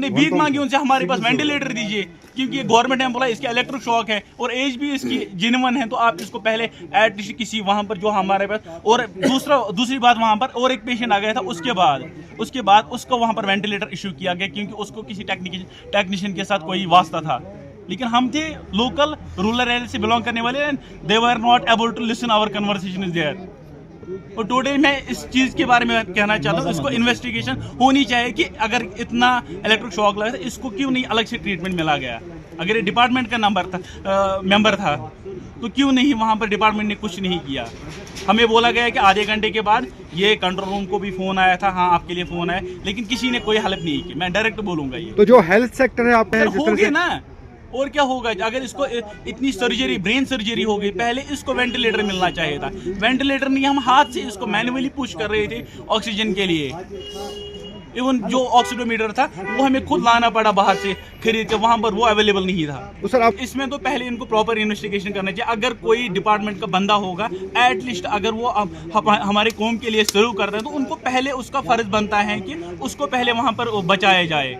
हमने भीख मांगी उनसे हमारे पास वेंटिलेटर दीजिए, क्योंकि गवर्नमेंट ने बोला इसके इलेक्ट्रिक शॉक है और एज भी इसकी जेन्युइन है, तो आप इसको पहले एटलीस्ट किसी वहाँ पर जो हमारे पास, और दूसरी बात वहाँ पर और एक पेशेंट आ गया था, उसके बाद उसको वहाँ पर वेंटिलेटर इशू किया गया क्योंकि उसको किसी टेक्नीशियन के साथ कोई वास्ता था। लेकिन हम थे लोकल रूरल एरिया से बिलोंग करने वाले, they were not able to listen our conversation is there. और टुडे मैं इस चीज़ के बारे में कहना चाहता हूँ, इसको इन्वेस्टिगेशन होनी चाहिए कि अगर इतना इलेक्ट्रिक शॉक लगा था इसको क्यों नहीं अलग से ट्रीटमेंट मिला गया। अगर ये डिपार्टमेंट का मेंबर था तो क्यों नहीं वहाँ पर डिपार्टमेंट ने कुछ नहीं किया। हमें बोला गया कि आधे घंटे के बाद ये कंट्रोल रूम को भी फ़ोन आया था, हाँ आपके लिए फ़ोन आया, लेकिन किसी ने कोई हेल्प नहीं की। मैं डायरेक्ट बोलूँगा ये तो जो हेल्थ सेक्टर है आप हो गया ना, और क्या होगा। अगर इसको इतनी सर्जरी, ब्रेन सर्जरी हो गई, पहले इसको वेंटिलेटर मिलना चाहिए था। वेंटिलेटर नहीं, हम हाथ से इसको मैन्युअली पुश कर रहे थे ऑक्सीजन के लिए। इवन जो ऑक्सीडोमीटर था वो हमें खुद लाना पड़ा बाहर से खरीद के, वहाँ पर वो अवेलेबल नहीं था। तो सर आप इसमें तो पहले इनको प्रॉपर इन्वेस्टिगेशन करना चाहिए। अगर कोई डिपार्टमेंट का बंदा होगा, एटलीस्ट अगर वो हमारे कौम के लिए सर्व करता है तो उनको पहले उसका फर्ज बनता है कि उसको पहले वहाँ पर बचाया जाए।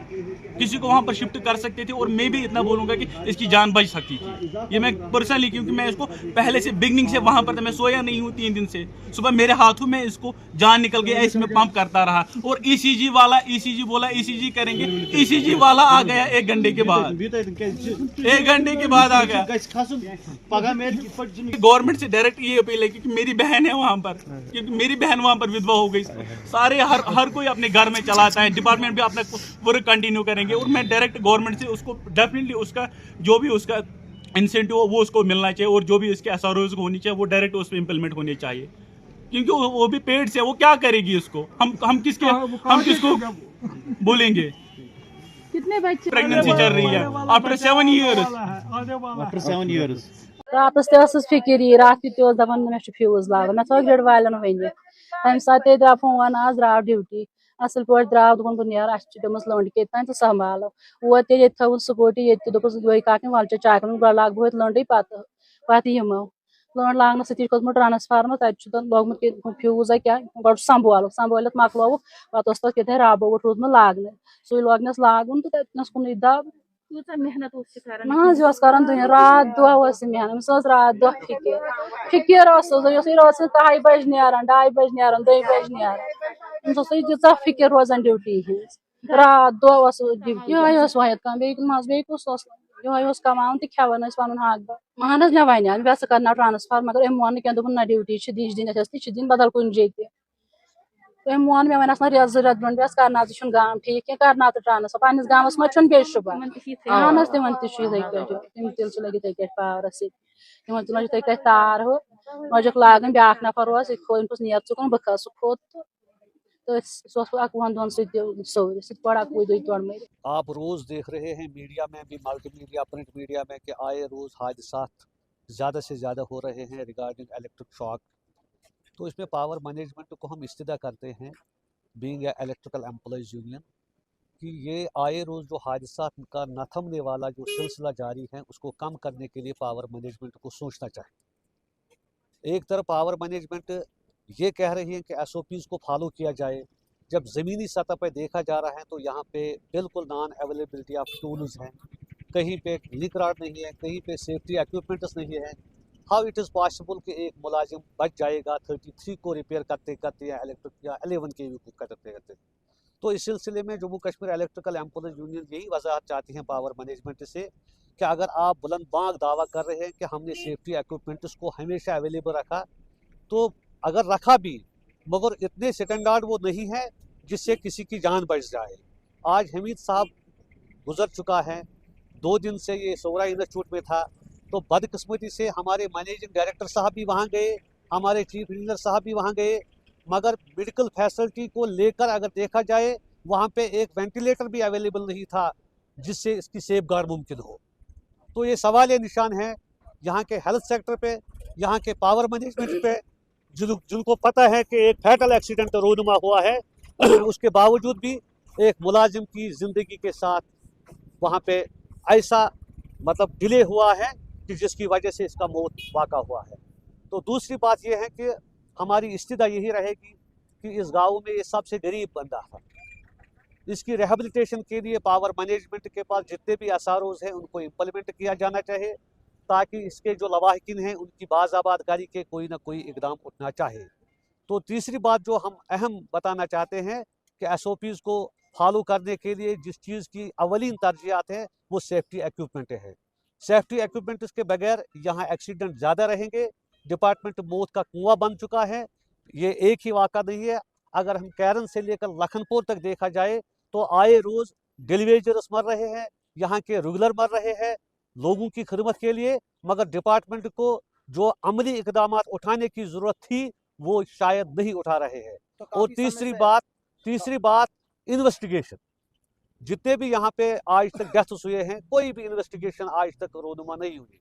किसी को वहाँ पर शिफ्ट कर सकते थे, और मैं भी इतना बोलूँगा कि इसकी जान बच सकती थी। ये मैं पर्सनली, क्योंकि मैं इसको पहले से बिगनिंग से वहाँ पर था, मैं सोया नहीं हूँ 3 दिन से। सुबह मेरे हाथों में इसको जान निकल गया, इसमें पंप करता रहा, और ईसीजी वाला ईसीजी बोला ईसीजी करेंगे, ईसीजी वाला आ गया 1 घंटे के बाद, 1 घंटे के बाद आ गया। गवर्नमेंट से डायरेक्ट ये अपील है कि मेरी बहन है वहाँ पर, क्योंकि मेरी बहन वहाँ पर विधवा हो गई। सारे हर कोई अपने घर में चलाता है, डिपार्टमेंट भी अपना वर्क कंटिन्यू करेंगे, और मैं डायरेक्ट गवर्नमेंट से उसको डेफिनेटली उसका जो भी उसका इंसेंटिव वो उसको मिलना चाहिए, और जो भी उसके एसआरओज होनी चाहिए वो डायरेक्ट उस पर इम्प्लीमेंट होने चाहिए, क्योंकि वो भी पेड से, वो क्या करेगी उसको। हम किसको बोलेंगे। कितने बच्चे प्रेगनेंसी चल रही है आफ्टर 7 इयर्स। रात फिक्र रात दपान मे फ्यूज लागन, मे थो गड़ वालन वन तम सात द्राव फोन आज द्राव ड्यूटी असल पे द्राव दोपन बह नेर दस लंड के तो संभालो वोत ये थवन स्कूटी ये दोपस ये काकन वल चाक गो लाग बहुत लंड पत यमो लंड लागन सती खोत ट्रांसफार्मर तत लोगमुत फ्यूज क्या गो संभाल मकल पे तथ रब वोट रूदमुत लागन सू लोगनस लागन तो तथनस कुन दब मेहनत कर दिन रात दह मेहनत रात दह फिक्र 10 बज नान 2 बज नान 2 बज नान तीचा फिक्र रोजान ड्यूटी हज रात दह ड्यूटी ये वहत कम बे कुछ ये कमान तो खेवान पन हक मान मे वन बे कर ट्रांसफर, मगर अम मोन क्या दोपन ना ड्यूटी दिन दिन बदल कुन जगह तो मोन मे वन ना रेत 2 रेत ब्रोह करना गाम ठीक क्या करना तो ट्रांसफर पन्नस गामस मे बे शुबह अहन तिमन तम तिल लगे तक पावरस तिमन लगे तक तार हो मजक लागन ब्या नफर खोस नीर चुकन बह खस खोत तो सह 11 दोन सौर पड़ 11 तोड़ मर। आप रोज़ देख रहे हैं मीडिया में भी, मल्टी मीडिया, प्रिंट मीडिया में, कि आए रोज़ हादसात ज़्यादा से ज़्यादा हो रहे हैं रिगार्डिंग इलेक्ट्रिक शॉक। तो इसमें पावर मैनेजमेंट को हम इस्तिदा करते हैं, being a electrical employees union, कि ये आए रोज़ जो हादसात का न थमने वाला जो सिलसिला जारी है उसको कम करने के लिए पावर मैनेजमेंट को सोचना चाहिए। एक तरफ पावर मैनेजमेंट ये कह रही है कि SOPs को फॉलो किया जाए, जब ज़मीनी सतह पर देखा जा रहा है तो यहाँ पे बिल्कुल नॉन अवेलेबिलिटी ऑफ टूल्स हैं, कहीं पे लिंक रॉड नहीं है, कहीं पे सेफ्टी इक्विपमेंट्स नहीं है। हाउ इट इज़ पॉसिबल कि एक मुलाजिम बच जाएगा 33 को रिपेयर करते करते या इलेक्ट्रिक या 11 के को करते करते। तो इस सिलसिले में Jammu Kashmir electrical employees union यही वजाहत चाहती हैं पावर मैनेजमेंट से कि अगर आप बुलंद बांग दावा कर रहे हैं कि हमने सेफ्टी इक्विपमेंट्स को हमेशा अवेलेबल रखा, तो अगर रखा भी मगर इतने स्टैंडर्ड वो नहीं है जिससे किसी की जान बच जाए। आज हमीद साहब गुजर चुका है, 2 दिन से ये सोरा इंस्टीट्यूट में था, तो बदकिस्मती से हमारे मैनेजिंग डायरेक्टर साहब भी वहाँ गए, हमारे चीफ इंजीनियर साहब भी वहाँ गए, मगर मेडिकल फैसिलिटी को लेकर अगर देखा जाए वहाँ पे एक वेंटिलेटर भी अवेलेबल नहीं था जिससे इसकी सेफ गार्ड मुमकिन हो। तो ये सवाल निशान है यहाँ के हेल्थ सेक्टर पे, यहाँ के पावर मैनेजमेंट पे, जिनको पता है कि एक फैटल एक्सीडेंट रोनुमा हुआ है, उसके बावजूद भी एक मुलाजिम की ज़िंदगी के साथ वहाँ पे ऐसा मतलब डिले हुआ है कि जिसकी वजह से इसका मौत वाक़ा हुआ है। तो दूसरी बात यह है कि हमारी इस्तिदा यही रहेगी कि इस गाँव में ये सबसे गरीब बंदा था, اس کی ریہیبلیٹیشن کے لیے پاور مینجمنٹ کے پاس جتنے بھی SROs ہیں ان کو امپلیمنٹ کیا جانا چاہیے، تاکہ اس کے جو لواحقین ہیں ان کی باز آبادکاری کے کوئی نہ کوئی اقدام اٹھنا چاہے۔ تو تیسری بات جو ہم اہم بتانا چاہتے ہیں کہ SOPs کو فالو کرنے کے لیے جس چیز کی اولین ترجیحات ہیں وہ سیفٹی ایکوپمنٹ ہے۔ سیفٹی ایکوپمنٹس کے بغیر یہاں ایکسیڈنٹ زیادہ رہیں گے۔ ڈپارٹمنٹ موت کا کنواں بن چکا ہے، یہ ایک ہی واقعہ نہیں ہے۔ اگر ہم کیرن سے لے کر لکھن پور تک دیکھا جائے تو آئے روز ڈیلیویجرس مر رہے ہیں، یہاں کے ریگولر مر رہے ہیں لوگوں کی خدمت کے لیے، مگر ڈپارٹمنٹ کو جو عملی اقدامات اٹھانے کی ضرورت تھی وہ شاید نہیں اٹھا رہے ہیں۔ اور تیسری بات انویسٹیگیشن، جتنے بھی یہاں پہ آج تک ڈیتھس ہوئے ہیں کوئی بھی انویسٹیگیشن آج تک رونما نہیں ہوئی۔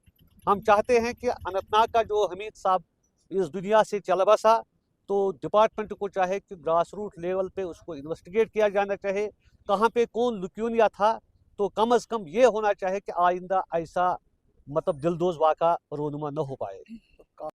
ہم چاہتے ہیں کہ اننت ناگ کا جو حمید صاحب اس دنیا سے چل بسا، تو ڈپارٹمنٹ کو چاہے کہ گراس روٹ لیول پہ اس کو انویسٹیگیٹ کیا جانا چاہے، کہاں پہ کون لکیونیا تھا، تو کم از کم یہ ہونا چاہے کہ آئندہ ایسا دلدوز واقعہ رونما نہ ہو پائے۔